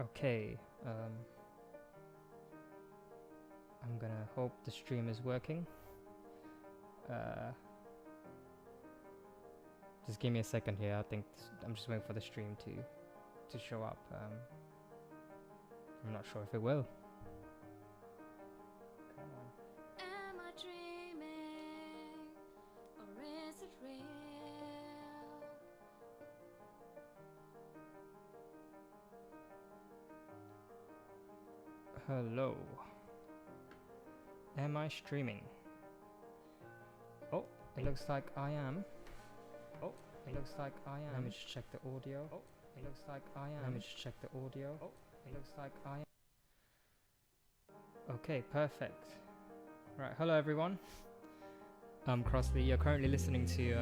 Okay, I'm gonna hope the stream is working. Just give me a second here. I think I'm just waiting for the stream to show up. I'm not sure if it will. Come on. Am I dreaming or is it real? Hello. Am I streaming? Oh, it looks like I am. Oh, it looks like I am. Let me just check the audio. Oh, it looks like I am. Let me just check the audio. Oh, it looks like I am. Okay, perfect. Right, hello everyone. Crossley, you're currently listening to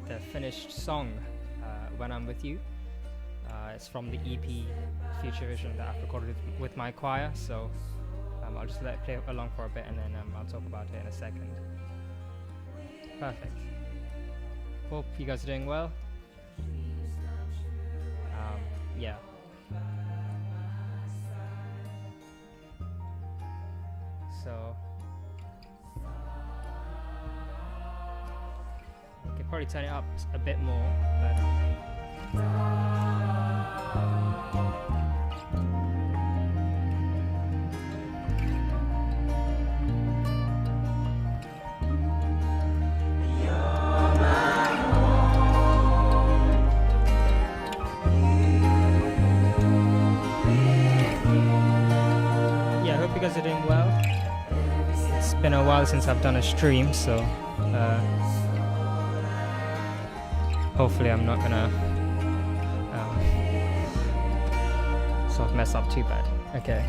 the finished song, When I'm With You. It's from the EP Future Vision that I've recorded with my choir, so I'll just let it play along for a bit and then I'll talk about it in a second. Perfect. Hope you guys are doing well. Yeah. So I could probably turn it up a bit more, but yeah, I hope you guys are doing well. It's been a while since I've done a stream, so hopefully I'm not gonna sort of mess up too bad. Okay.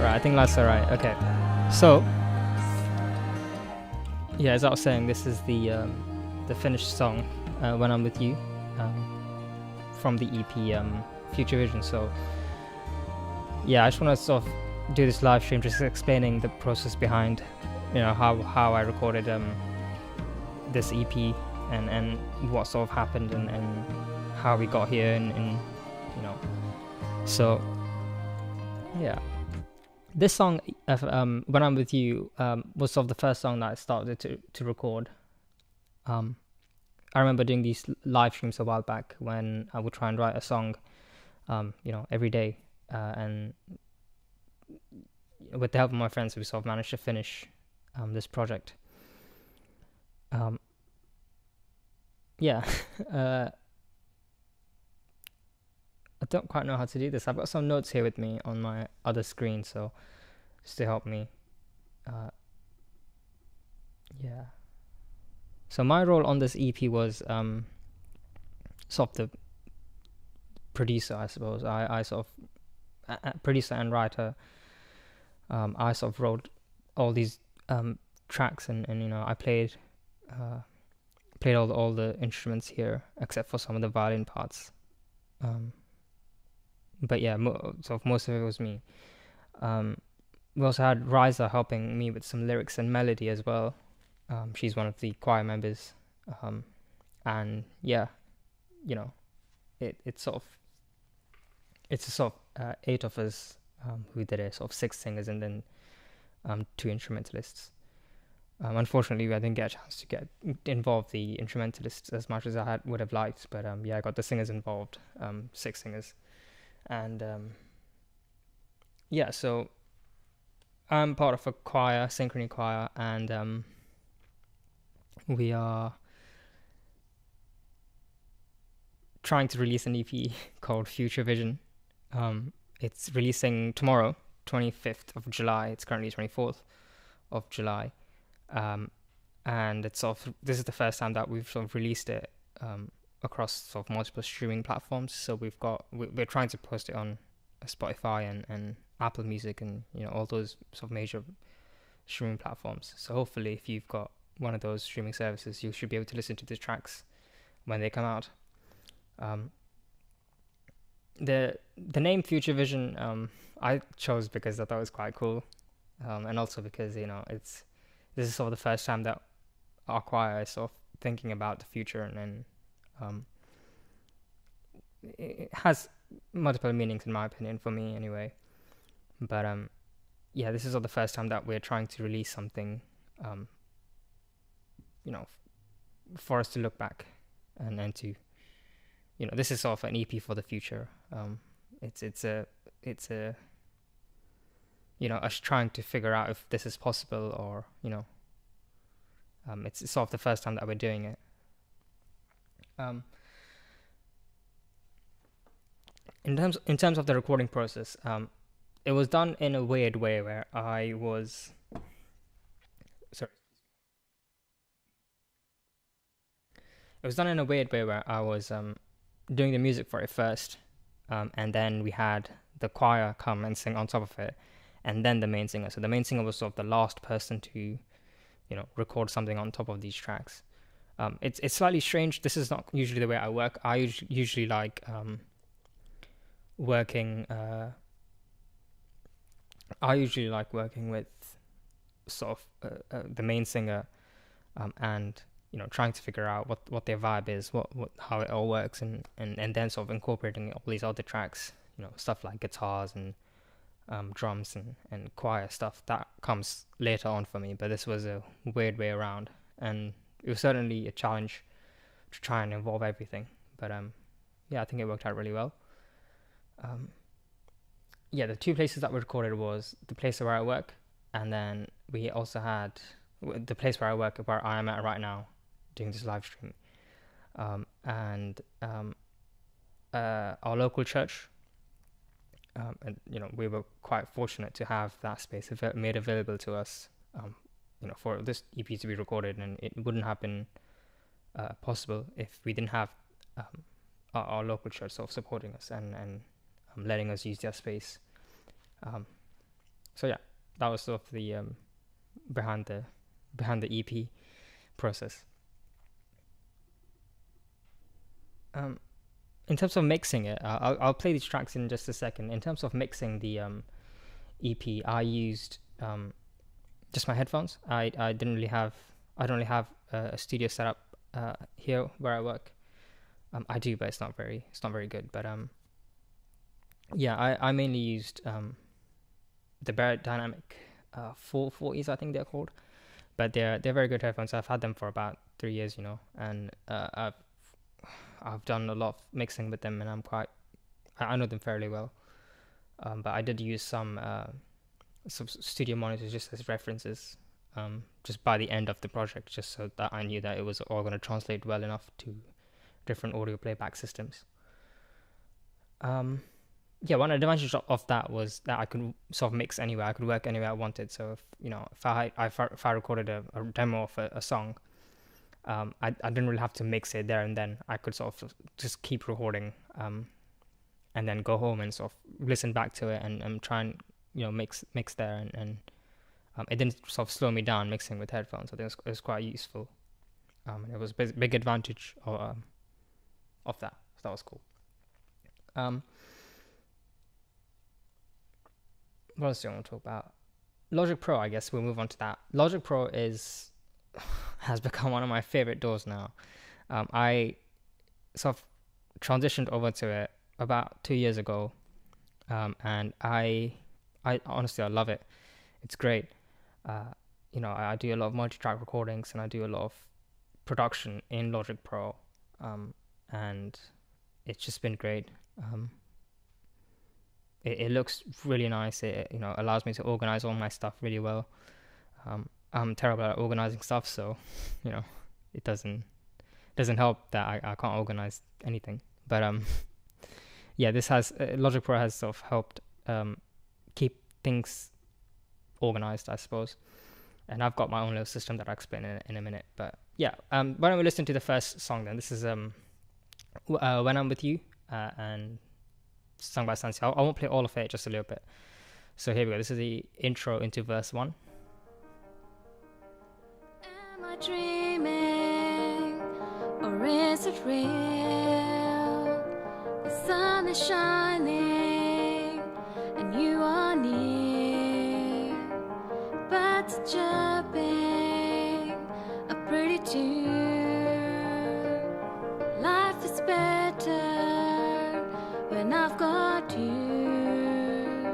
Right, I think that's alright. Okay. So yeah, as I was saying, this is the finished song, When I'm With You, from the EP Future Vision. So yeah, I just want to sort of do this live stream, just explaining the process behind, you know, how I recorded this EP and what sort of happened and how we got here and you know. So yeah, this song, When I'm With You, was sort of the first song that I started to record. I remember doing these live streams a while back when I would try and write a song, you know, every day, and with the help of my friends, we sort of managed to finish this project. Yeah, I don't quite know how to do this. I've got some notes here with me on my other screen, so just to help me. Yeah. So my role on this EP was sort of the producer, I suppose. I sort of producer and writer. I sort of wrote all these tracks and you know, I played all the instruments here except for some of the violin parts. But yeah, sort of most of it was me. We also had Riza helping me with some lyrics and melody as well. She's one of the choir members, and yeah, you know, it's a sort of 8 of us who did it, sort of 6 singers and then 2 instrumentalists. Unfortunately, I didn't get a chance to get involve the instrumentalists as much as I would have liked, but yeah, I got the singers involved, 6 singers, and yeah, so I'm part of a choir, synchrony choir, and we are trying to release an EP called Future Vision. It's releasing tomorrow, 25th of July. It's currently 24th of July. And it's this is the first time that we've sort of released it across sort of multiple streaming platforms. So we're trying to post it on Spotify and Apple Music and, you know, all those sort of major streaming platforms. So hopefully if you've got one of those streaming services, you should be able to listen to the tracks when they come out. The name Future Vision I chose because I thought it was quite cool, and also because, you know, this is sort of the first time that our choir is sort of thinking about the future and it has multiple meanings in my opinion, for me anyway. But yeah, this is not the first time that we're trying to release something, you know, for us to look back and to, this is sort of an EP for the future. It's a us trying to figure out if this is possible, or it's sort of the first time that we're doing it. In terms of the recording process, it was done in a weird way where I was sorry. It was done in a weird way where I was doing the music for it first, and then we had the choir come and sing on top of it, and then the main singer. So the main singer was sort of the last person to, record something on top of these tracks. It's slightly strange. This is not usually the way I work. I usually like working. I usually like working with sort of the main singer, and trying to figure out what their vibe is, what how it all works, and then sort of incorporating all these other tracks, stuff like guitars and drums and choir stuff that comes later on for me. But this was a weird way around, and it was certainly a challenge to try and involve everything. But yeah, I think it worked out really well. Yeah, the two places that we recorded was the place where I work, and then we also had the place where I work, where I am at right now, doing this live stream, and our local church. And we were quite fortunate to have that space made available to us, for this EP to be recorded, and it wouldn't have been possible if we didn't have our local church sort of supporting us and letting us use their space. So yeah, that was sort of the behind the EP process. In terms of mixing it, I'll play these tracks in just a second. In terms of mixing the EP, I used just my headphones. I don't really have a studio setup here where I work. I do, but it's not very good. But yeah, I mainly used the Barrett Dynamic 440s, I think they're called. But they're very good headphones. I've had them for about 3 years, and I've done a lot of mixing with them, and I know them fairly well. But I did use some studio monitors just as references, just by the end of the project, just so that I knew that it was all going to translate well enough to different audio playback systems. Yeah, one advantage of that was that I could sort of mix anywhere. I could work anywhere I wanted. So if I recorded a demo of a song, I didn't really have to mix it there and then. I could sort of just keep recording, and then go home and sort of listen back to it and try and mix there, and it didn't sort of slow me down mixing with headphones. I think it was quite useful, and it was a big advantage of that. So that was cool. What else do you want to talk about? Logic Pro, I guess we'll move on to that. Logic Pro has become one of my favorite DAWs now. I sort of transitioned over to it about 2 years ago, and I honestly, I love it. It's great. I do a lot of multi-track recordings, and I do a lot of production in Logic Pro, and it's just been great. It looks really nice. It allows me to organize all my stuff really well. I'm terrible at organizing stuff, so it doesn't help that I can't organize anything. But yeah, this has Logic Pro has sort of helped keep things organized, I suppose. And I've got my own little system that I'll explain in a minute. But yeah, why don't we listen to the first song then? This is When I'm With You, and sung by Sansi. I won't play all of it, just a little bit. So here we go. This is the intro into verse 1. Am I dreaming, or is it real? The sun is shining and you are near, birds are chirping a pretty tune. Life is better when I've got you.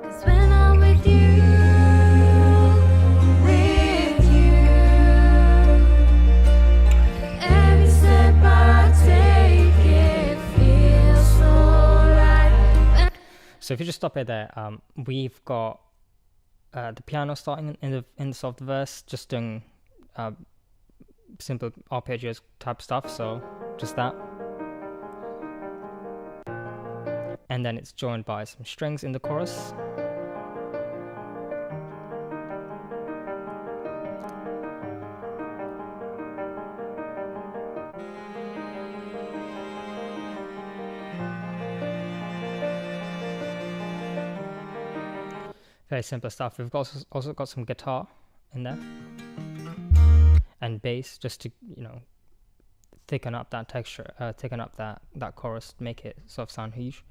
'Cause when I'm with you, every step I take, it feels so right. So if you just stop it there, we've got the piano starting in the soft verse, just doing simple arpeggios type stuff, so just that. And then it's joined by some strings in the chorus. Very simple stuff. We've also got some guitar in there and bass, just to, you know, thicken up that texture, thicken up that chorus, make it sort of sound huge.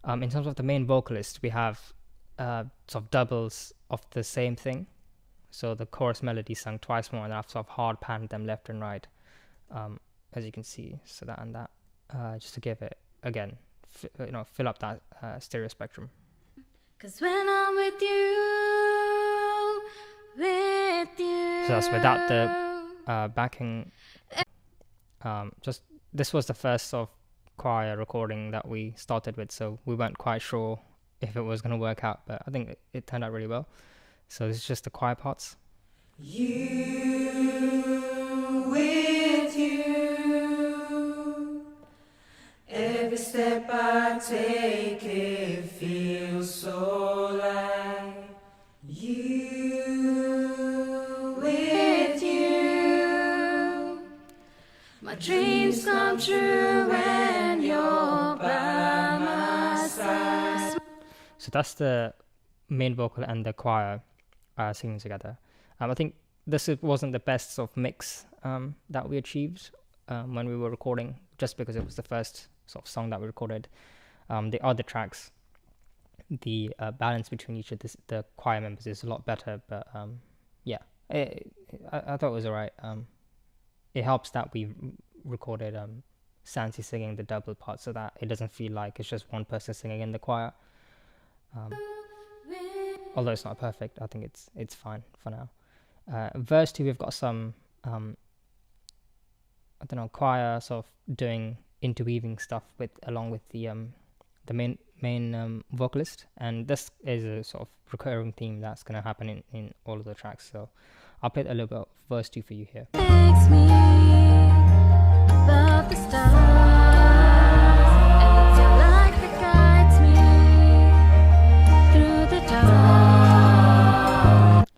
In terms of the main vocalist, we have sort of doubles of the same thing. So the chorus melody sung twice more, and I've sort of hard panned them left and right, as you can see. So that and that, just to give it again, fill up that stereo spectrum. 'Cause when I'm with you. So that's without the backing. Just this was the first sort of choir recording that we started with, so we weren't quite sure if it was going to work out, but I think it turned out really well. So this is just the choir parts. You with you, every step I take, it feels so light. You with you, My dreams come true when you're by my side. So that's the main vocal and the choir singing together. I think this wasn't the best sort of mix that we achieved when we were recording, just because it was the first sort of song that we recorded. The other tracks, the balance between each of the choir members is a lot better, but yeah, I thought it was alright. It helps that we recorded Sansi singing the double part, so that it doesn't feel like it's just one person singing in the choir. Although it's not perfect, I think it's fine for now. Verse 2, we've got some choir sort of doing interweaving stuff along with the main vocalist, and this is a sort of recurring theme that's going to happen in all of the tracks. So I'll play a little bit of verse 2 for you here. Takes me above the stars, and it's your light that guides me through the dark.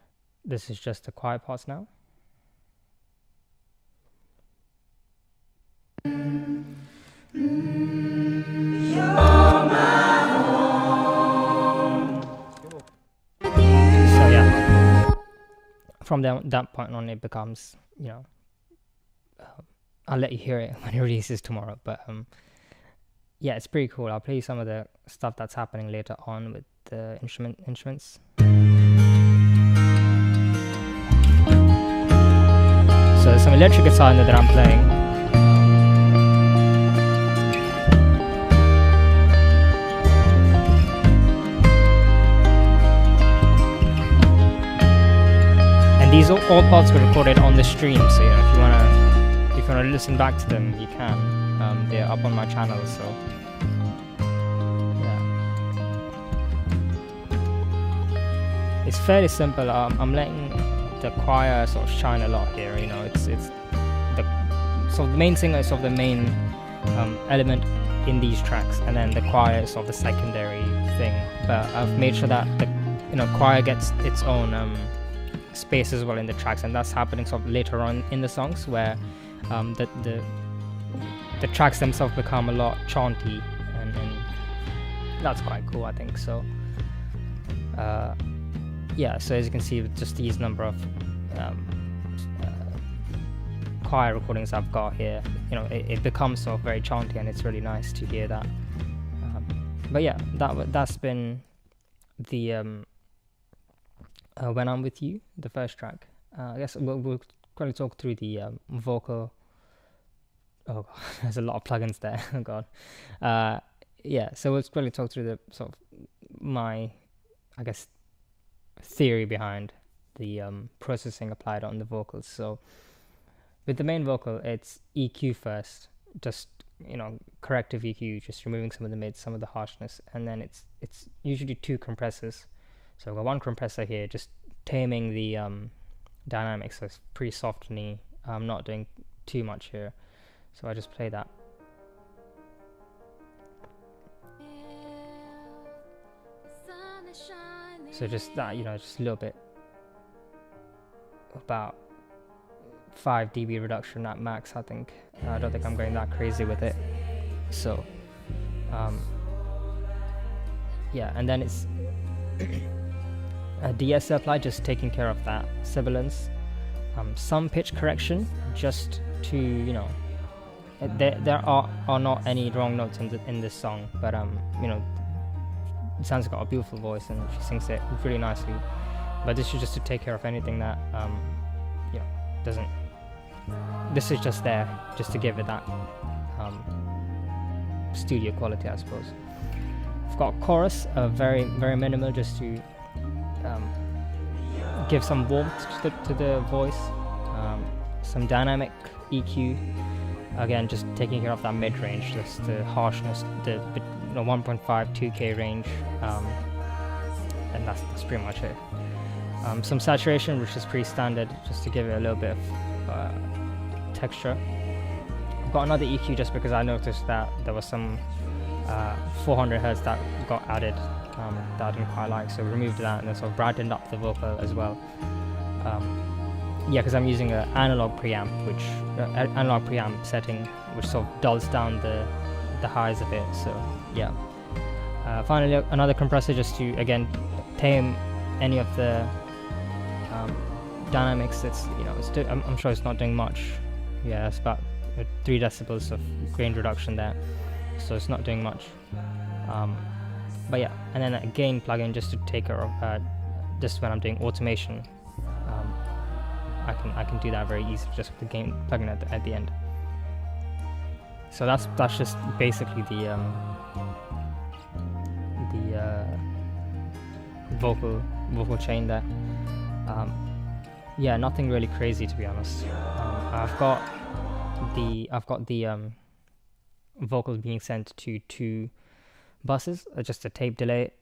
This is just the choir parts now. So yeah, from that point on, it becomes, I'll let you hear it when it releases tomorrow. But yeah, it's pretty cool. I'll play you some of the stuff that's happening later on with the instruments. So there's some electric guitar in there that I'm playing. And these all parts were recorded on the stream, so if you wanna listen back to them, you can. They're up on my channel, so yeah. It's fairly simple. I'm letting the choir sort of shine a lot here. It's the main singer is sort of the main element in these tracks, and then the choir is sort of the secondary thing. But I've made sure that the choir gets its own space as well in the tracks, and that's happening sort of later on in the songs, where the tracks themselves become a lot chanty, and that's quite cool, I think. So yeah, so as you can see, with just these number of choir recordings I've got here, it becomes sort of very chanty, and it's really nice to hear that. But yeah, that's been the When I'm With You, the first track. I guess we'll kind of talk through the vocal. Oh god, there's a lot of plugins there. Oh god. yeah, so let's quickly talk through the sort of my, I guess, theory behind the processing applied on the vocals. So with the main vocal, it's EQ first, just corrective EQ, just removing some of the mids, some of the harshness, and then it's usually two compressors. So I've got one compressor here, just taming the dynamics, so it's pretty soft knee. I'm not doing too much here, so I just play that. So just that, just a little bit, about 5 dB reduction at max, I think. I don't think I'm going that crazy with it. So, yeah, and then it's a de-esser apply, just taking care of that sibilance. Some pitch correction, just to, there are not any wrong notes in this song, but Sansa's got a beautiful voice and she sings it really nicely. But this is just to take care of anything that doesn't. This is just there, just to give it that studio quality, I suppose. I've got chorus, very very minimal, just to give some warmth to the voice. Some dynamic EQ, again, just taking care of that mid range, just the harshness, the 1.5 2K range, and that's pretty much it. Some saturation, which is pretty standard, just to give it a little bit of texture. I've got another EQ just because I noticed that there was some 400 Hz that got added that I didn't quite like, so we removed that and then sort of brightened up the vocal as well. Yeah, because I'm using an analog preamp, analog preamp setting, which sort of dulls down the highs a bit. So yeah. Finally, another compressor just to again tame any of the dynamics. I'm sure it's not doing much. Yeah, it's about 3 decibels of gain reduction there, so it's not doing much. But yeah, and then a gain plugin just to take care of just when I'm doing automation. I can do that very easily just with the gain plugin at the end. So that's just basically the vocal chain there. Yeah, nothing really crazy, to be honest. I've got the vocals being sent to 2 buses, just a tape delay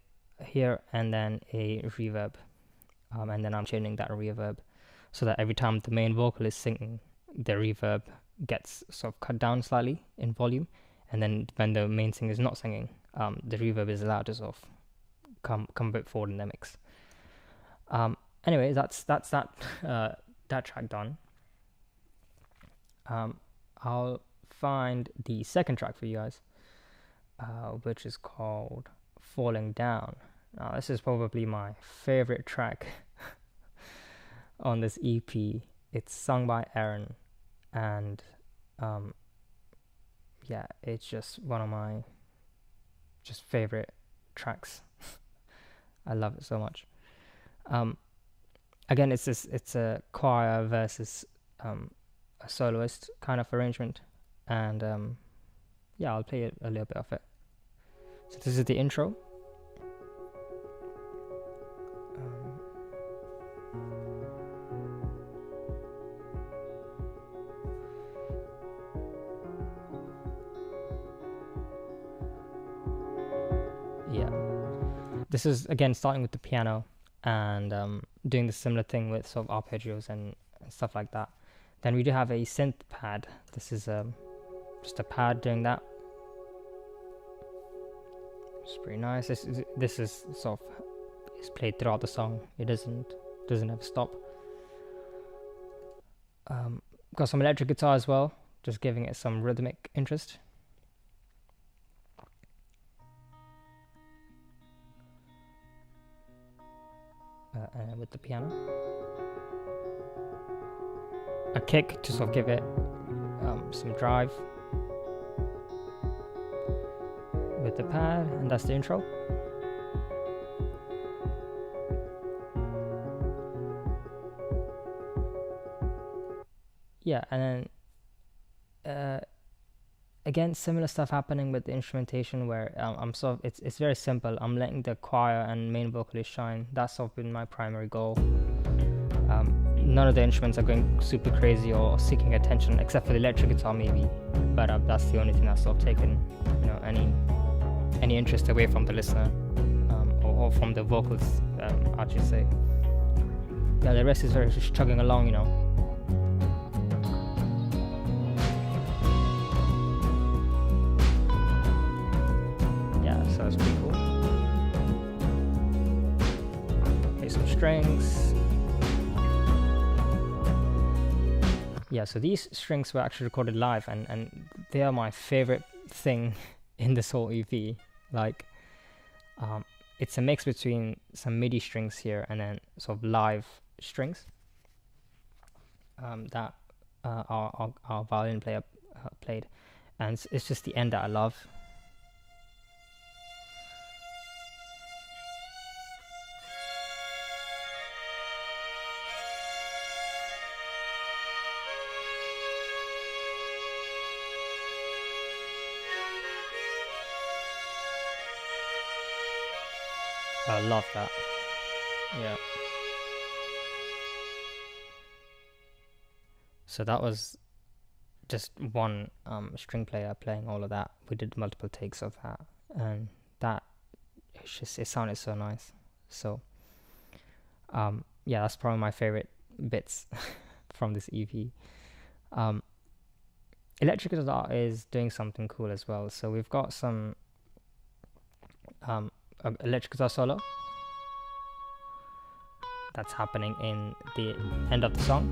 here and then a reverb, and then I'm changing that reverb so that every time the main vocal is singing, the reverb gets sort of cut down slightly in volume, and then when the main singer is not singing, the reverb is allowed to sort of come a bit forward in the mix. Anyway, that's that track done. I'll find the second track for you guys, which is called Falling Down. Now, this is probably my favorite track on this EP. It's sung by Aaron, and yeah, it's just one of my favorite tracks. I love it so much. Again, it's a choir versus a soloist kind of arrangement, and yeah, I'll play a little bit of it. So this is the intro. Yeah, this is again starting with the piano and doing the similar thing with sort of arpeggios and stuff like that. Then we do have a synth pad. This is just a pad doing that. It's pretty nice. This is sort of is played throughout the song. It doesn't ever stop. Got some electric guitar as well, just giving it some rhythmic interest. And with the piano, a kick to sort of give it some drive with the pad, and that's the intro. Yeah, and then again, similar stuff happening with the instrumentation where I'm sort of, it's very simple. I'm letting the choir and main vocalist shine. That's sort of been my primary goal. None of the instruments are going super crazy or seeking attention, except for the electric guitar maybe. But that's the only thing that's sort of taken, any interest away from the listener, or from the vocals, I should say. Yeah, the rest is very just chugging along, Yeah, so that's pretty cool. Play some strings. Yeah, so these strings were actually recorded live, and they are my favorite thing in this whole EP. Like, it's a mix between some MIDI strings here and then sort of live strings that our violin player played, and it's just the end that I love. I love that. Yeah. So that was just one string player playing all of that. We did multiple takes of that, and that it sounded so nice. So yeah, that's probably my favorite bits from this EP. Electric guitar is doing something cool as well. So we've got some electric guitar solo that's happening in the end of the song.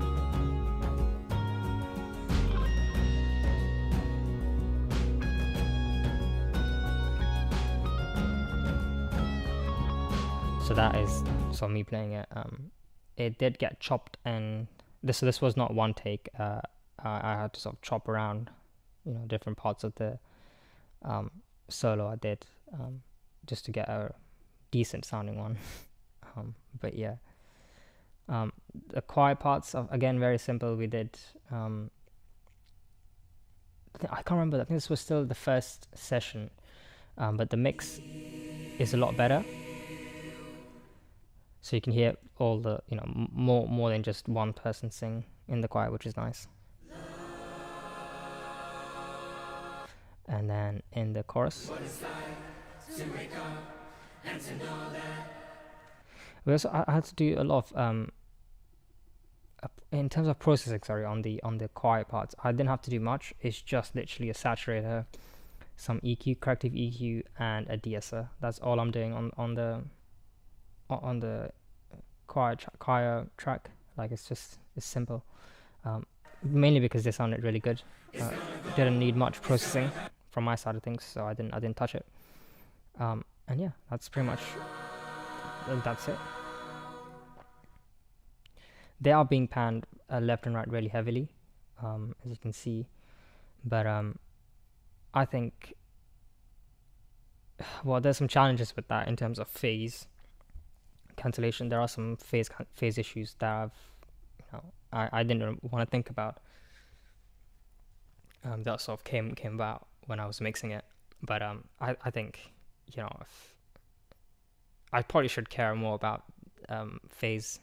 So that is so me playing it. It did get chopped, and this was not one take. I had to sort of chop around, different parts of the solo I did, just to get a decent sounding one. But yeah, the choir parts are again very simple. We did I can't remember, I think this was still the first session, but the mix is a lot better, so you can hear all the more than just one person sing in the choir, which is nice. And then in the chorus, we also I had to do a lot of in terms of processing, on the choir parts. I didn't have to do much. It's just literally a saturator, some EQ, corrective EQ, and a de-esser. That's all I'm doing on the choir track. Like, it's simple, mainly because they sounded really good. Didn't need much processing from my side of things, so I didn't touch it. And yeah, that's pretty much that's it. They are being panned left and right really heavily, as you can see, but I think, well, there's some challenges with that in terms of phase cancellation. There are some phase issues that I didn't want to think about, that sort of came about when I was mixing it. But I think, if I probably should care more about phase,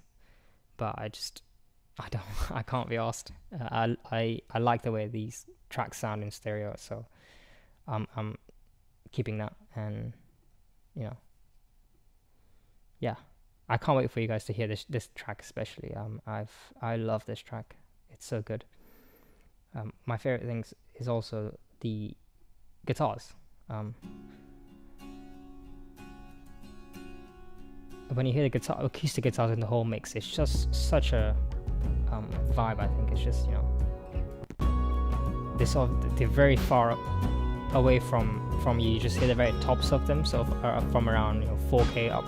but I can't be asked. I like the way these tracks sound in stereo, so I'm keeping that. And yeah, I can't wait for you guys to hear this track especially. I love this track. It's so good. My favorite things is also the guitars. When you hear the acoustic guitars in the whole mix, it's just such a vibe. I think it's just they're very far away from you. You just hear the very tops of them, so from around 4K up.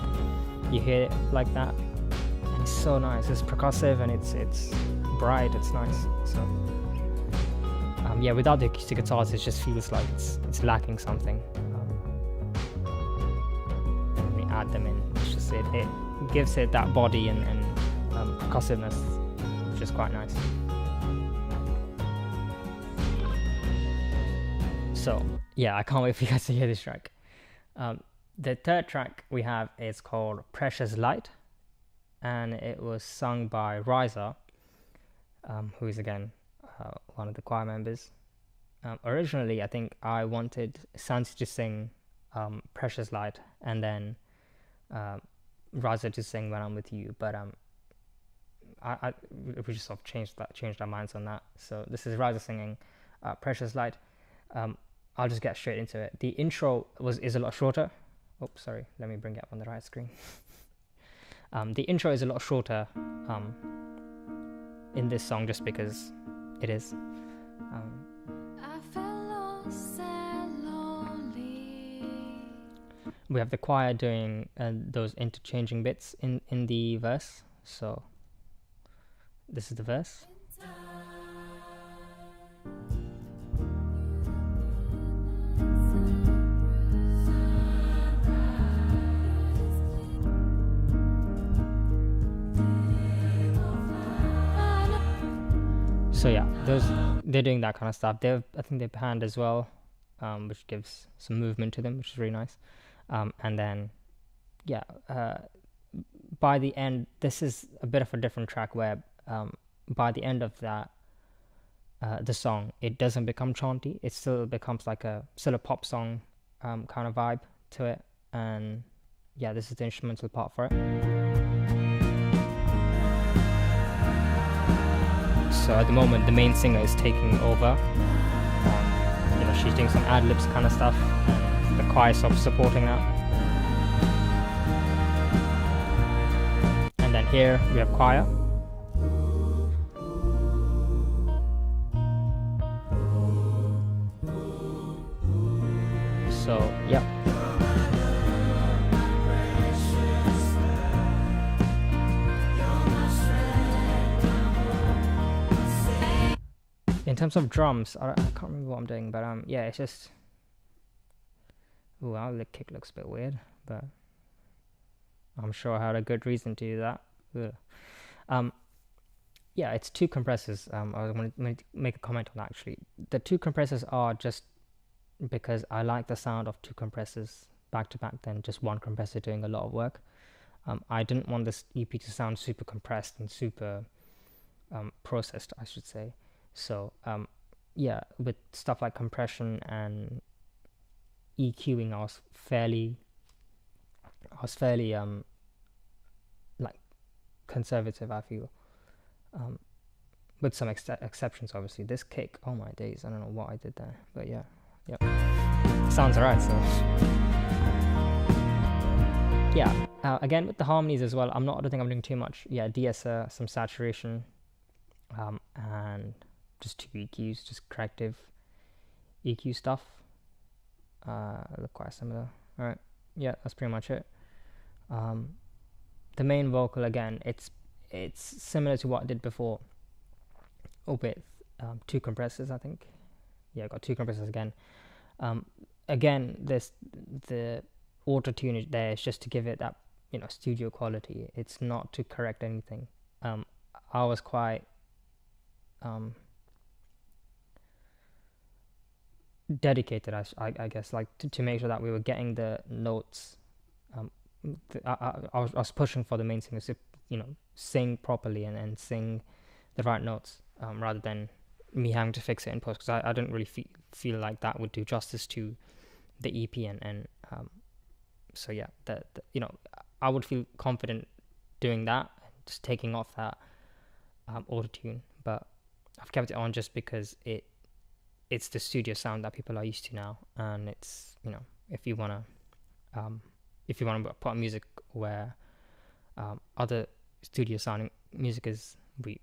You hear it like that, and it's so nice. It's percussive and it's bright. It's nice. So yeah, without the acoustic guitars, it just feels like it's lacking something. When we add them in, it's just it gives it that body and percussiveness, which is quite nice. So yeah, I can't wait for you guys to hear this track. The third track we have is called Precious Light, and it was sung by Riza, who is again one of the choir members. Originally, I think I wanted Sansi to sing Precious Light and then Riza to sing When I'm With You, but we just sort of changed our minds on that. So this is Riza singing Precious Light. I'll just get straight into it. The intro is a lot shorter. Oh, sorry, let me bring it up on the right screen. The intro is a lot shorter in this song just because it is. I felt lost and lonely. We have the choir doing those interchanging bits in the verse. So this is the verse. So yeah, they're doing that kind of stuff. I think they panned as well, which gives some movement to them, which is really nice. And then, yeah, by the end, this is a bit of a different track where by the end of that, the song, it doesn't become chanty. It still becomes like still a pop song kind of vibe to it. And yeah, this is the instrumental part for it. So at the moment, the main singer is taking over. She's doing some ad-libs kind of stuff, and the choir is sort of supporting that. And then here we have choir. So yeah. In terms of drums, I can't remember what I'm doing, but yeah, it's just. Ooh, wow, the kick looks a bit weird, but I'm sure I had a good reason to do that. Yeah, it's two compressors. I was going to make a comment on that actually. The two compressors are just because I like the sound of two compressors back to back than just one compressor doing a lot of work. I didn't want this EP to sound super compressed and super processed, I should say. So yeah, with stuff like compression and EQing, I was fairly like conservative, I feel, with some exceptions obviously. This kick, oh my days, I don't know what I did there, but yeah, yep, sounds alright. So yeah, again with the harmonies as well, I don't think I'm doing too much. Yeah, de-esser, some saturation, and just two EQs, just corrective EQ stuff. Look quite similar. Alright, yeah, that's pretty much it. The main vocal, again, it's similar to what I did before, with two compressors, I think. Yeah, I got two compressors again. Again, the auto-tune there is just to give it that, studio quality. It's not to correct anything. I was quite dedicated, I guess, like to make sure that we were getting the notes. I was pushing for the main singer to, sing properly and sing the right notes, rather than me having to fix it in post, because I didn't really feel like that would do justice to the EP, and so yeah, I would feel confident doing that, just taking off that auto-tune, but I've kept it on just because it's the studio sound that people are used to now, and it's, if you wanna put music where other studio sounding music is, we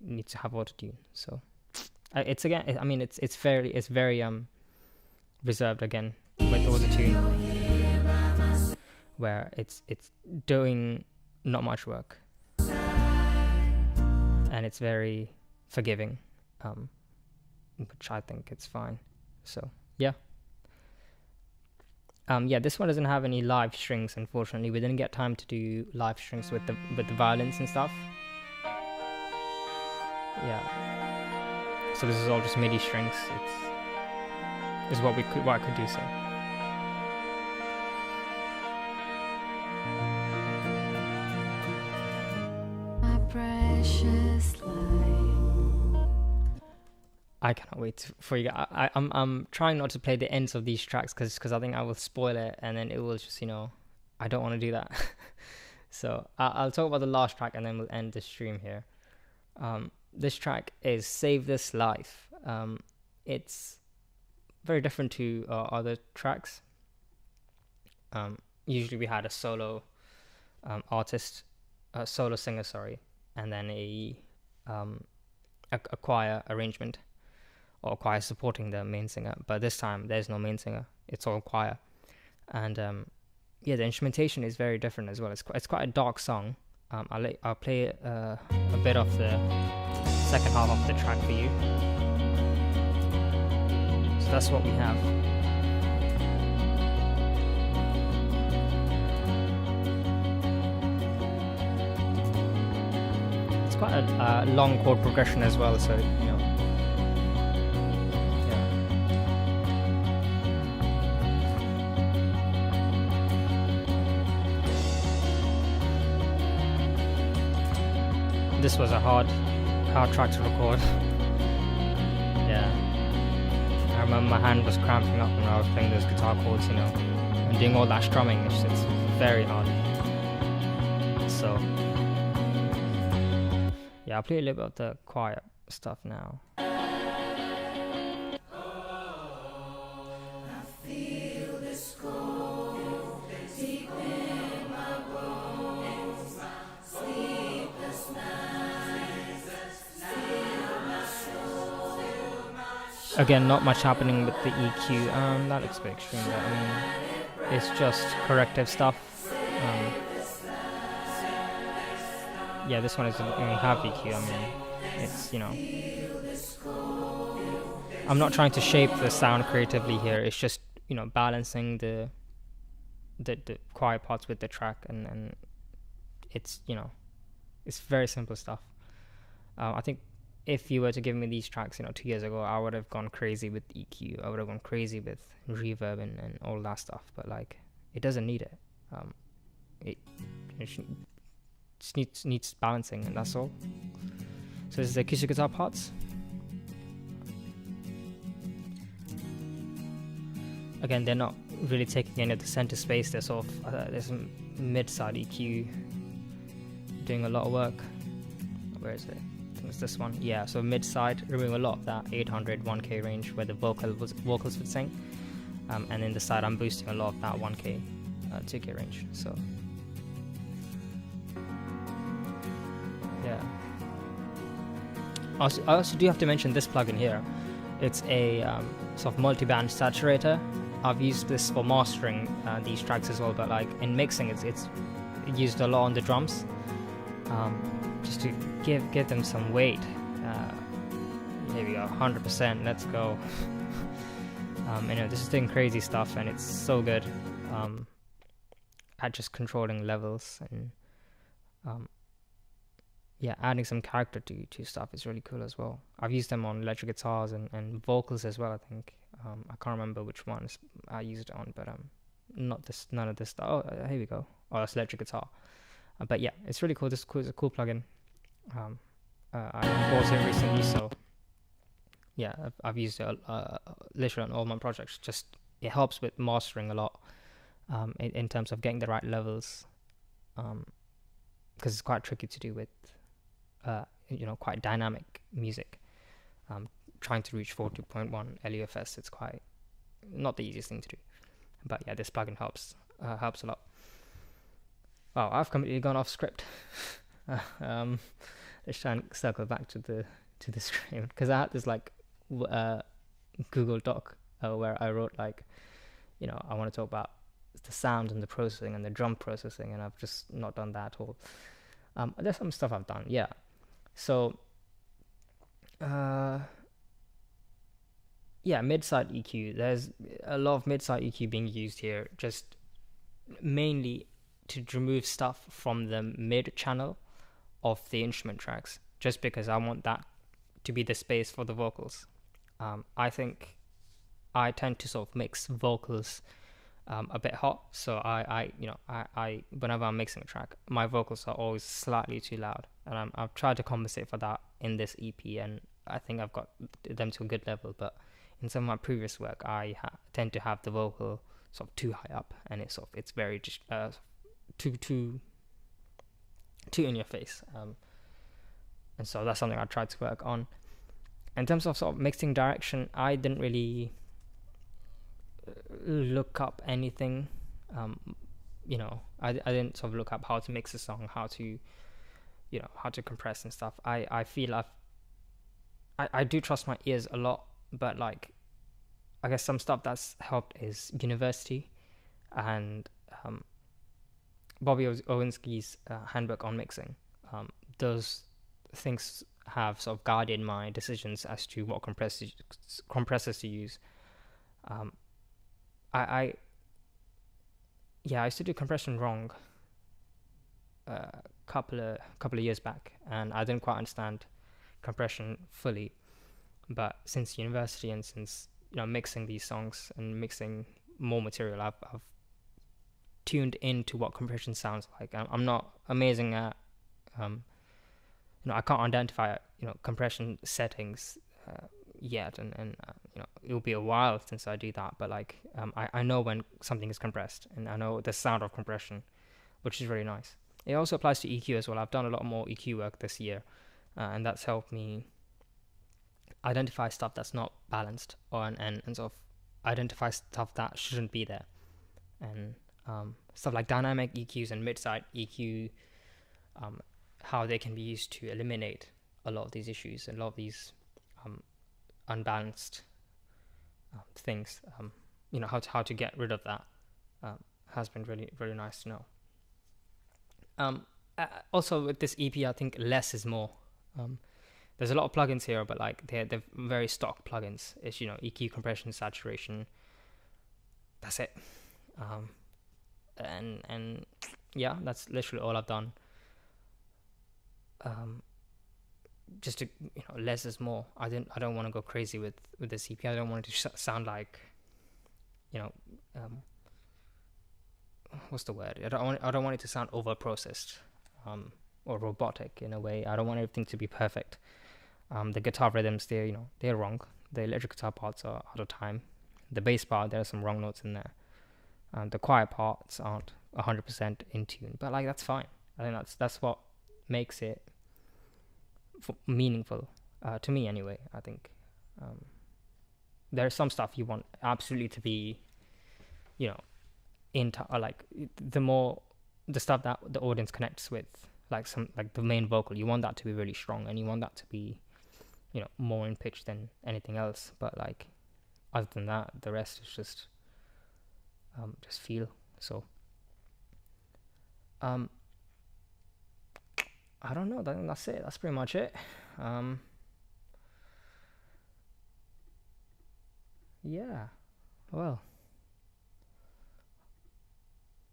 need to have auto-tune. So it's again, it's very reserved again with auto-tune, where it's doing not much work, and it's very forgiving, which I think it's fine. So yeah. Yeah, this one doesn't have any live strings, unfortunately. We didn't get time to do live strings with the violins and stuff. Yeah. So this is all just MIDI strings. is what I could do so. My precious life. I cannot wait for you. I'm trying not to play the ends of these tracks because I think I will spoil it, and then it will just, I don't want to do that. So I'll talk about the last track and then we'll end the stream here. This track is Save This Life. It's very different to other tracks. Usually we had a solo artist, a solo singer, sorry, and then a choir arrangement, or choir supporting the main singer. But this time there's no main singer, it's all choir. And the instrumentation is very different as well. It's quite a dark song. I'll play a bit of the second half of the track for you. So that's what we have. It's quite a long chord progression as well, so this was a hard track to record. Yeah, I remember my hand was cramping up when I was playing those guitar chords, and doing all that strumming. It's very hard. So yeah, I'll play a little bit of the choir stuff now. Again, not much happening with the EQ. That looks a bit extreme, but I mean, it's just corrective stuff. Yeah, this one doesn't even have EQ. I mean, it's, I'm not trying to shape the sound creatively here. It's just, balancing the choir parts with the track, and it's, it's very simple stuff. I think if you were to give me these tracks, 2 years ago, I would have gone crazy with EQ. I would have gone crazy with reverb and all that stuff. But it doesn't need it. It just needs balancing, and that's all. So this is the acoustic guitar parts. Again, they're not really taking any of the center space. They're sort of there's some mid-side EQ doing a lot of work. Where is it? I think it's this one. Yeah, so mid-side, removing a lot of that 800 1K range where the vocals would sing, and in the side I'm boosting a lot of that 1K 2K range. So yeah. I also do have to mention this plugin here. It's a sort of multi-band saturator. I've used this for mastering these tracks as well, but in mixing it's used a lot on the drums, just to give them some weight. Here we go, 100%, let's go. This is doing crazy stuff, and it's so good at just controlling levels, and adding some character to stuff is really cool as well. I've used them on electric guitars and vocals as well, I think. I can't remember which ones I used it on, but none of this stuff. Oh, here we go. Oh, that's electric guitar. But yeah, it's really cool. This is a cool plugin. I bought it recently, so yeah, I've used it literally on all my projects. Just it helps with mastering a lot, in terms of getting the right levels, because it's quite tricky to do with quite dynamic music. Trying to reach 42.1 LUFS, it's quite not the easiest thing to do. But yeah, this plugin helps a lot. Wow, I've completely gone off script. Let's try and circle back to the screen, because I had this Google Doc where I wrote I want to talk about the sound and the processing and the drum processing, and I've just not done that at all. There's some stuff I've done, yeah. So mid-side EQ. There's a lot of mid-side EQ being used here, just mainly to remove stuff from the mid channel of the instrument tracks, just because I want that to be the space for the vocals. I think I tend to sort of mix vocals a bit hot. So I whenever I'm mixing a track, my vocals are always slightly too loud, and I've tried to compensate for that in this EP, and I think I've got them to a good level. But in some of my previous work, I tend to have the vocal sort of too high up, and it's very just too in your face. And so that's something I tried to work on. In terms of sort of mixing direction, I didn't really look up anything. I didn't sort of look up how to mix a song, how to compress and stuff. I feel I do trust my ears a lot, but like I guess some stuff that's helped is university and Bobby Owinski's handbook on mixing. Those things have sort of guided my decisions as to what compressors to use. I used to do compression wrong a couple of years back, and I didn't quite understand compression fully. But since university and since mixing these songs and mixing more material, I've tuned into what compression sounds like. I'm not amazing at I can't identify compression settings yet, and it'll be a while since I do that, but like I know when something is compressed, and I know the sound of compression, which is really nice. It also applies to EQ as well. I've done a lot more EQ work this year, and that's helped me identify stuff that's not balanced, and sort of identify stuff that shouldn't be there, and stuff like dynamic EQs and mid-side EQ, how they can be used to eliminate a lot of these issues and a lot of these unbalanced things. How to get rid of that has been really, really nice to know. Also with this EP, I think less is more. There's a lot of plugins here, but like they're very stock plugins. It's EQ, compression, saturation. That's it. And yeah, that's literally all I've done. Just to less is more. I don't want to go crazy with this EP. I don't want it to sound like what's the word? I don't want it to sound over processed or robotic in a way. I don't want everything to be perfect. The guitar rhythms, they're wrong. The electric guitar parts are out of time. The bass part, there are some wrong notes in there. The quiet parts aren't 100% in tune, but like that's fine. I think that's what makes it meaningful to me anyway. I think there's some stuff you want absolutely to be like the stuff that the audience connects with, like the main vocal, you want that to be really strong, and you want that to be more in pitch than anything else. But like other than that, the rest is just feel. So I don't know. That's it. That's pretty much it. Yeah. Well,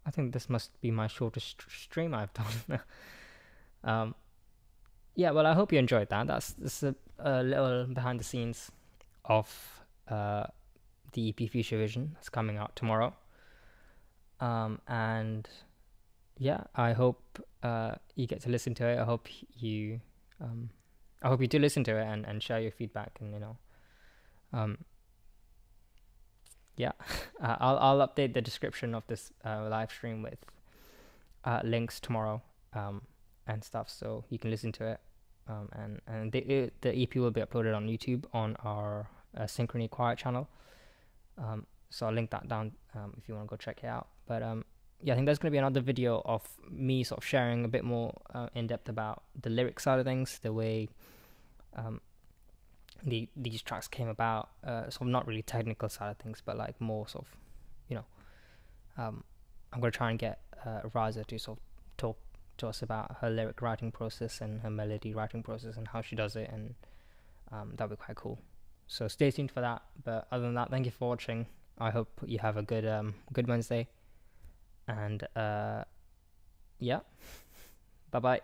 I think this must be my shortest stream I've done. Yeah. Well, I hope you enjoyed that. That's a little behind the scenes of the EP Future Vision. It's coming out tomorrow. And yeah, I hope you get to listen to it. I hope you do listen to it and share your feedback, and yeah. I'll update the description of this live stream with links tomorrow and stuff, so you can listen to it. And the EP will be uploaded on YouTube on our Synchrony Quiet channel. So I'll link that down if you want to go check it out. But yeah, I think there's going to be another video of me sort of sharing a bit more in depth about the lyric side of things, the way these tracks came about, sort of not really technical side of things, but like more sort of, I'm going to try and get Raza to sort of talk to us about her lyric writing process and her melody writing process and how she does it, and that'll be quite cool. So stay tuned for that. But other than that, thank you for watching. I hope you have a good Wednesday, and yeah, bye bye.